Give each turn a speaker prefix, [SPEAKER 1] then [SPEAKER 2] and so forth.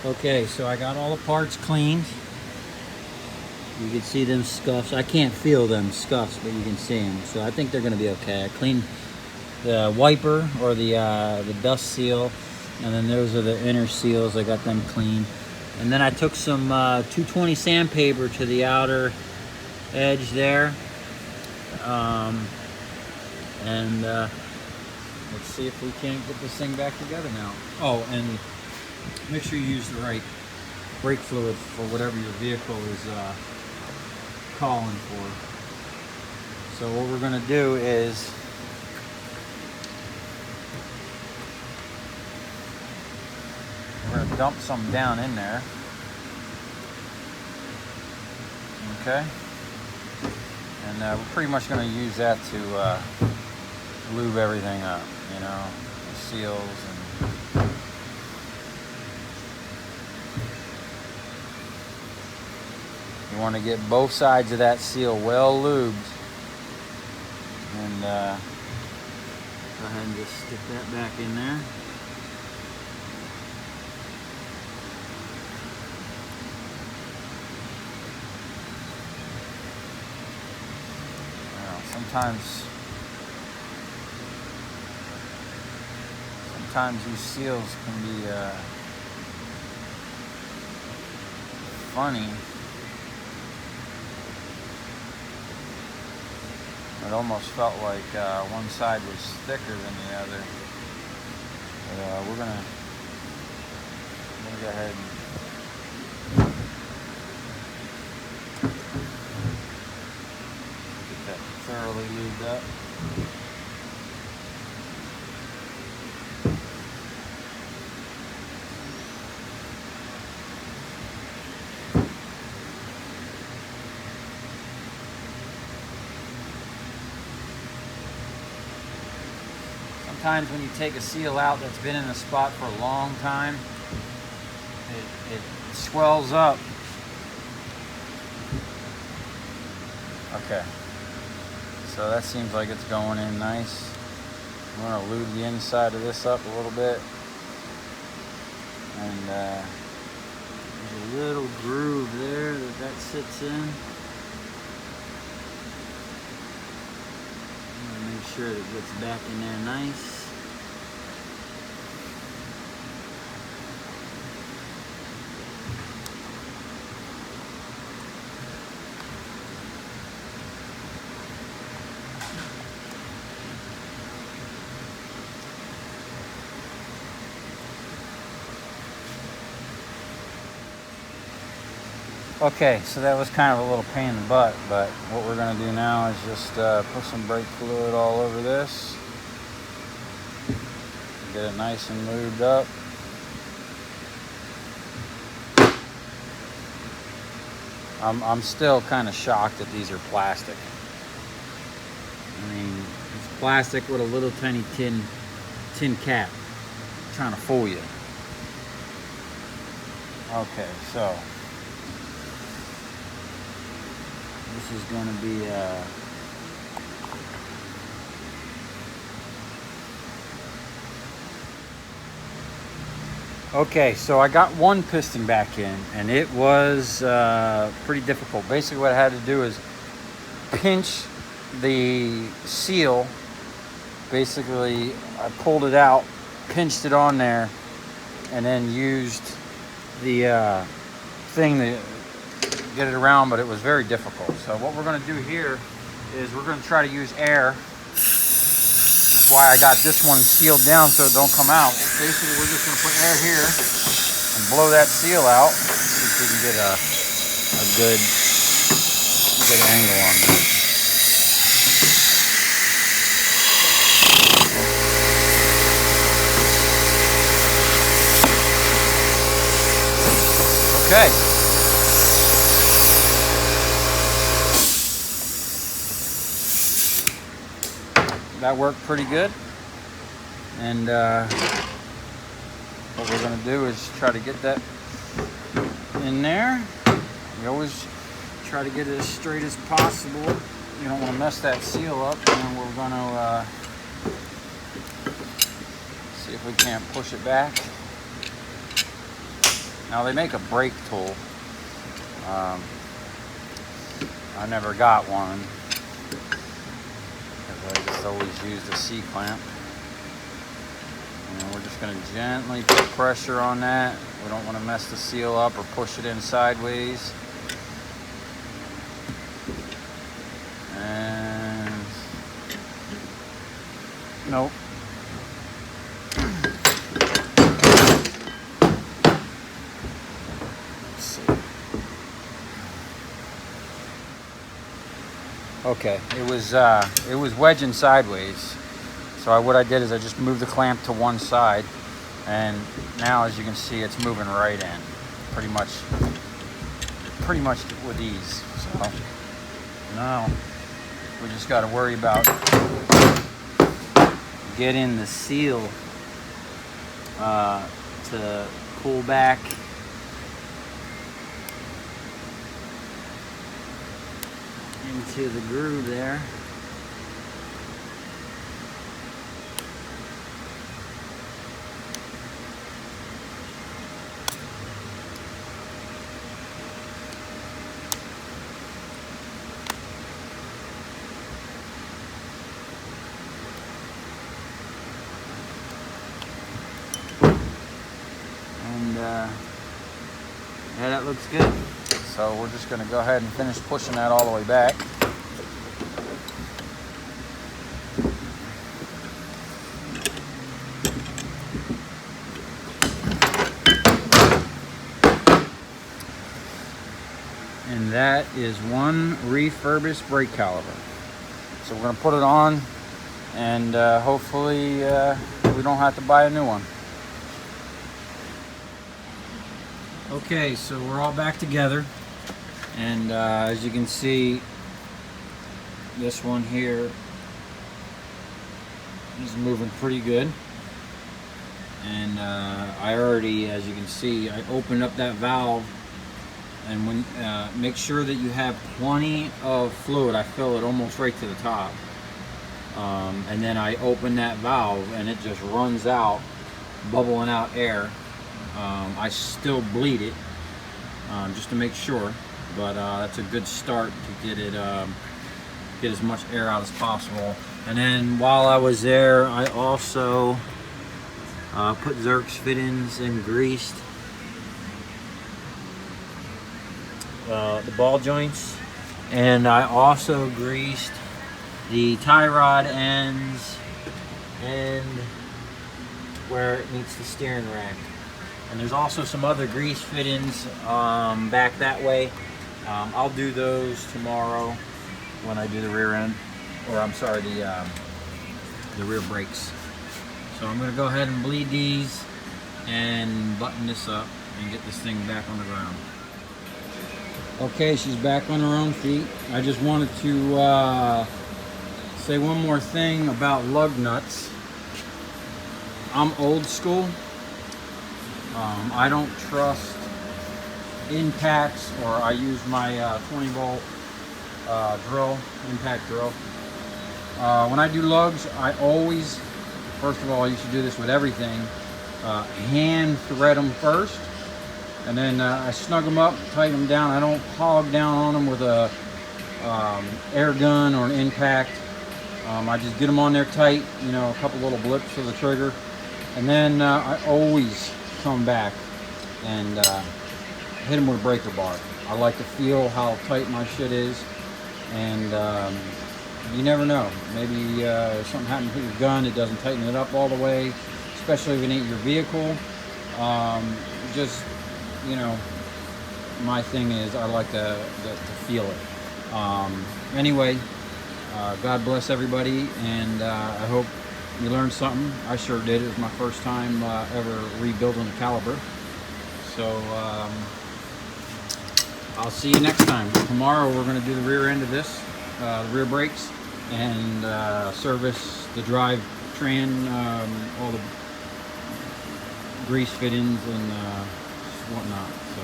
[SPEAKER 1] Okay, so I got all the parts cleaned. You can see them scuffs. I can't feel them scuffs, but you can see them. So I think they're going to be okay. I cleaned the wiper or the dust seal, and then those are the inner seals. I got them clean. And then I took some 220 sandpaper to the outer edge there. And let's see if we can't get this thing back together now. Oh, and make sure you use the right brake fluid for whatever your vehicle is calling for. So what we're going to do is we're going to dump some down in there. Okay. And we're pretty much going to use that to lube everything up, you know, the seals and you want to get both sides of that seal well lubed. And go ahead and just stick that back in there. Sometimes these seals can be funny. It almost felt like one side was thicker than the other. But we're gonna go ahead and get that thoroughly lubed up. Sometimes when you take a seal out that's been in a spot for a long time, it swells up. Okay, so that seems like it's going in nice. I'm going to lube the inside of this up a little bit. And there's a little groove there that sits in. Make sure it gets back in there nice. Okay, so that was kind of a little pain in the butt, but what we're going to do now is just put some brake fluid all over this. Get it nice and lubed up. I'm still kind of shocked that these are plastic. I mean, it's plastic with a little tiny tin cap. I'm trying to fool you. Okay, so this is going to be okay, so I got one piston back in, and it was pretty difficult. Basically what I had to do is pinch the seal. Basically, I pulled it out, pinched it on there, and then used the thing to get it around, but it was very difficult. So what we're going to do here is we're going to try to use air. That's why I got this one sealed down so it don't come out. Basically, we're just going to put air here and blow that seal out. See if we can get a good angle on that. Okay. That worked pretty good. And what we're going to do is try to get that in there. You always try to get it as straight as possible. You don't want to mess that seal up. And we're going to see if we can't push it back. Now they make a brake tool. I never got one because I just always used a C-clamp. And we're just going to gently put pressure on that. We don't want to mess the seal up or push it in sideways. And nope. Let's see. Okay, it was wedging sideways. So what I did is I just moved the clamp to one side, and now as you can see, it's moving right in, pretty much with ease. So now we just got to worry about getting the seal to pull back into the groove there. And yeah, that looks good. So we're just going to go ahead and finish pushing that all the way back. And that is one refurbished brake caliper. So we're going to put it on, and hopefully we don't have to buy a new one. Okay, so we're all back together, and as you can see, this one here is moving pretty good. And I already, as you can see, I opened up that valve, and when make sure that you have plenty of fluid. I fill it almost right to the top, and then I open that valve, and it just runs out, bubbling out air. I still bleed it just to make sure, but that's a good start to get it get as much air out as possible. And then while I was there, I also put Zerk's fittings and greased the ball joints, and I also greased the tie rod ends and where it meets the steering rack. And there's also some other grease fittings back that way. I'll do those tomorrow when I do the rear end, or I'm sorry, the rear brakes. So I'm going to go ahead and bleed these and button this up and get this thing back on the ground. Okay, she's back on her own feet. I just wanted to say one more thing about lug nuts. I'm old school. I don't trust impacts, or I use my 20 volt drill, impact drill. When I do lugs, I always, first of all, you should do this with everything, hand thread them first, and then I snug them up, tighten them down. I don't hog down on them with a air gun or an impact. I just get them on there tight, you know, a couple little blips for the trigger, and then I always come back and hit them with a breaker bar. I like to feel how tight my shit is, and you never know. Maybe something happens with your gun, it doesn't tighten it up all the way, especially if it ain't your vehicle. Just, you know, my thing is I like to feel it. Anyway, God bless everybody, and I hope you learned something. I sure did. It was my first time ever rebuilding a caliper. So I'll see you next time. Tomorrow we're going to do the rear end of this, the rear brakes, and service the drive train, all the grease fittings and whatnot. So